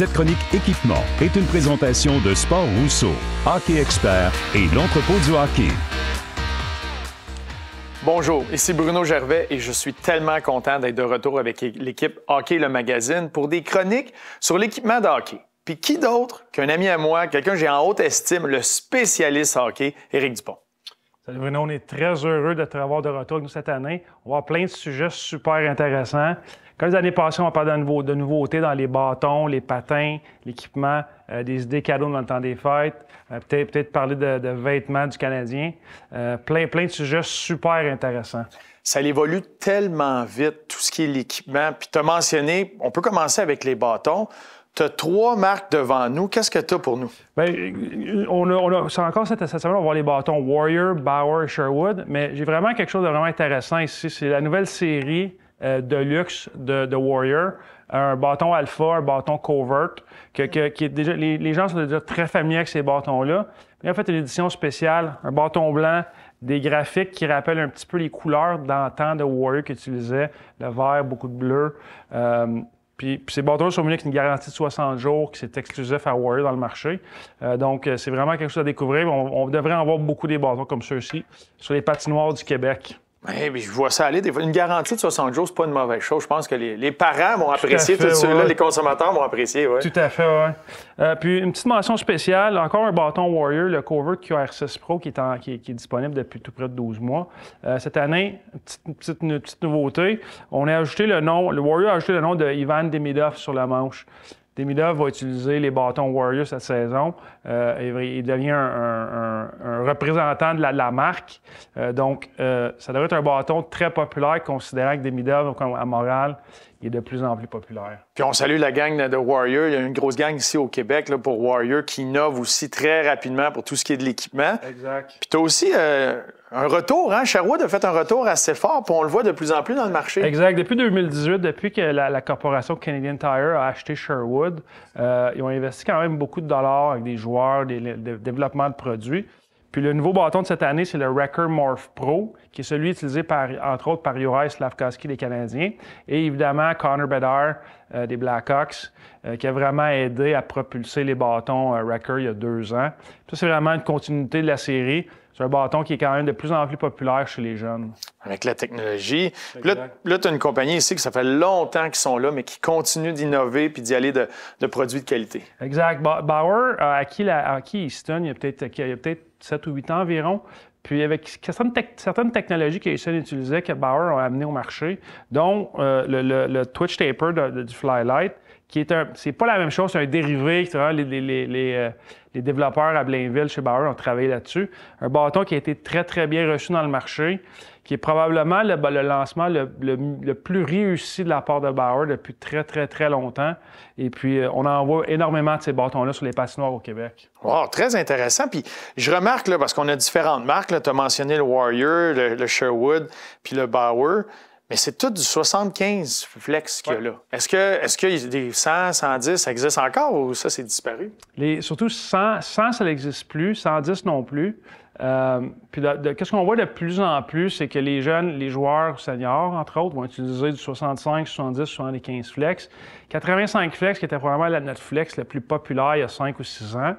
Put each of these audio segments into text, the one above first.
Cette chronique équipement est une présentation de Sport Rousseau, Hockey Expert et l'entrepôt du hockey. Bonjour, ici Bruno Gervais et je suis tellement content d'être de retour avec l'équipe Hockey le Magazine pour des chroniques sur l'équipement de hockey. Puis qui d'autre qu'un ami à moi, quelqu'un que j'ai en haute estime, le spécialiste hockey, Éric Dupont. Salut Bruno, on est très heureux de te revoir de retour avec nous cette année. On va avoir plein de sujets super intéressants. Comme les années passées, on va parler de nouveautés dans les bâtons, les patins, l'équipement, des idées cadeaux dans le temps des fêtes, peut-être parler de vêtements du Canadien. Plein de sujets super intéressants. Ça évolue tellement vite, tout ce qui est l'équipement. Puis tu as mentionné, on peut commencer avec les bâtons. Tu as 3 marques devant nous. Qu'est-ce que tu as pour nous? Bien, c'est encore cette semaine, on va voir les bâtons Warrior, Bauer et Sherwood. Mais j'ai vraiment quelque chose de vraiment intéressant ici. C'est la nouvelle série de luxe de Warrior. Un bâton alpha, un bâton covert, qui est déjà, les gens sont déjà très familiers avec ces bâtons-là. Mais en fait, une édition spéciale, un bâton blanc, des graphiques qui rappellent un petit peu les couleurs d'antan de Warrior qu'ils utilisaient, le vert, beaucoup de bleu. Puis ces bâtons sont venus avec une garantie de 60 jours qui est exclusif à Warrior dans le marché. Donc, c'est vraiment quelque chose à découvrir. On devrait en voir beaucoup des bâtons comme ceux-ci sur les patinoires du Québec. Oui, mais je vois ça aller. Des fois, une garantie de 60 jours, c'est pas une mauvaise chose. Je pense que les parents vont apprécier, tout ceux-là, les consommateurs vont apprécier. Ouais. Tout à fait, oui. Puis une petite mention spéciale, encore un bâton Warrior, le Covert QR6 Pro qui est disponible depuis tout près de 12 mois. Cette année, une petite nouveauté, on a ajouté le Warrior a ajouté le nom de Ivan Demidov sur la manche. Demidov va utiliser les bâtons Warrior cette saison. Il devient un représentant de la marque. Donc, ça devrait être un bâton très populaire, considérant que Demidov, comme à Montréal, il est de plus en plus populaire. Puis on salue la gang de Warrior. Il y a une grosse gang ici au Québec là, pour Warrior qui innove aussi très rapidement pour tout ce qui est de l'équipement. Exact. Puis tu as aussi un retour, hein? Sherwood a fait un retour assez fort, puis on le voit de plus en plus dans le marché. Exact. Depuis 2018, depuis que la corporation Canadian Tire a acheté Sherwood, ils ont investi quand même beaucoup de dollars avec des joueurs, des développements de produits. Puis le nouveau bâton de cette année, c'est le Wrecker Morph Pro, qui est celui utilisé entre autres par Juraj Slafkovský des Canadiens, et évidemment Connor Bedard des Blackhawks, qui a vraiment aidé à propulser les bâtons Wrecker il y a 2 ans. Puis ça, c'est vraiment une continuité de la série. C'est un bâton qui est quand même de plus en plus populaire chez les jeunes. Avec la technologie. Là tu as une compagnie ici que ça fait longtemps qu'ils sont là, mais qui continue d'innover puis d'y aller de produits de qualité. Exact. Bauer a acquis Easton il y a peut-être 7 ou 8 ans environ. Puis avec certaines technologies que Easton utilisait, que Bauer a amené au marché, dont le Twitch Taper du Flylight, c'est pas la même chose, c'est un dérivé. Les développeurs à Blainville, chez Bauer, ont travaillé là-dessus. Un bâton qui a été très, très bien reçu dans le marché, qui est probablement le lancement le plus réussi de la part de Bauer depuis très, très, très longtemps. Et puis, on en voit énormément de ces bâtons-là sur les patinoires au Québec. Wow, très intéressant. Puis, je remarque, là, parce qu'on a différentes marques, tu as mentionné le Warrior, le Sherwood, puis le Bauer. Mais c'est tout du 75 flex qu'il y a là. Est-ce qu'il y a des 100, 110, ça existe encore ou ça, c'est disparu? Surtout 100, ça n'existe plus, 110 non plus. Puis qu'est-ce qu'on voit de plus en plus, c'est que les joueurs seniors, entre autres, vont utiliser du 65, 70, 75 flex. 85 flex, qui était probablement notre flex le plus populaire il y a 5 ou 6 ans,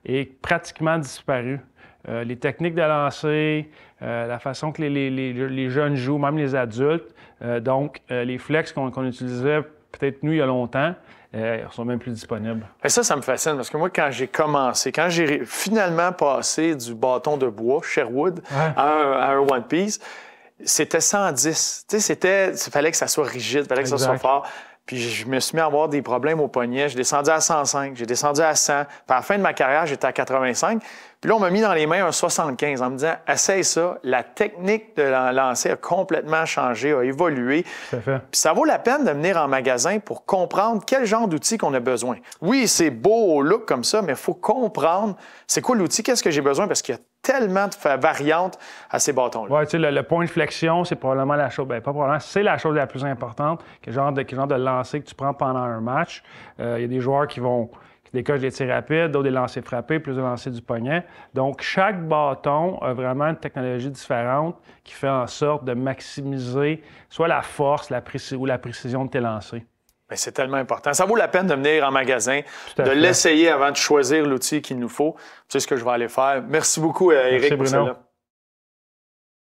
est pratiquement disparu. Les techniques de lancer, la façon que les jeunes jouent, même les adultes. Donc, les flex qu'on utilisait peut-être nous il y a longtemps, ils sont même plus disponibles. Et ça me fascine parce que moi, quand j'ai finalement passé du bâton de bois, Sherwood, à un One Piece, c'était 110. Tu sais, il fallait que ça soit rigide, il fallait que ça soit fort. Puis je me suis mis à avoir des problèmes au poignet. J'ai descendu à 105, j'ai descendu à 100. Puis à la fin de ma carrière, j'étais à 85. Puis là, on m'a mis dans les mains un 75 en me disant « Essaye ça. » La technique de lancer a complètement changé, a évolué. Puis ça vaut la peine de venir en magasin pour comprendre quel genre d'outil qu'on a besoin. Oui, c'est beau au look comme ça, mais il faut comprendre c'est quoi l'outil, qu'est-ce que j'ai besoin, parce qu'il y a tellement de variantes à ces bâtons-là. Oui, tu sais, le point de flexion, c'est probablement la chose, bien pas probablement, c'est la chose la plus importante, quel genre de lancer que tu prends pendant un match. Il y a des joueurs qui décochent des tirs rapides, d'autres des lancers frappés, plus de lancers du poignet. Donc, chaque bâton a vraiment une technologie différente qui fait en sorte de maximiser soit la force ou la précision de tes lancers. Bien, c'est tellement important. Ça vaut la peine de venir en magasin, de fait. l'essayer avant de choisir l'outil qu'il nous faut. C'est ce que je vais aller faire. Merci beaucoup, Éric. Merci, Bruno.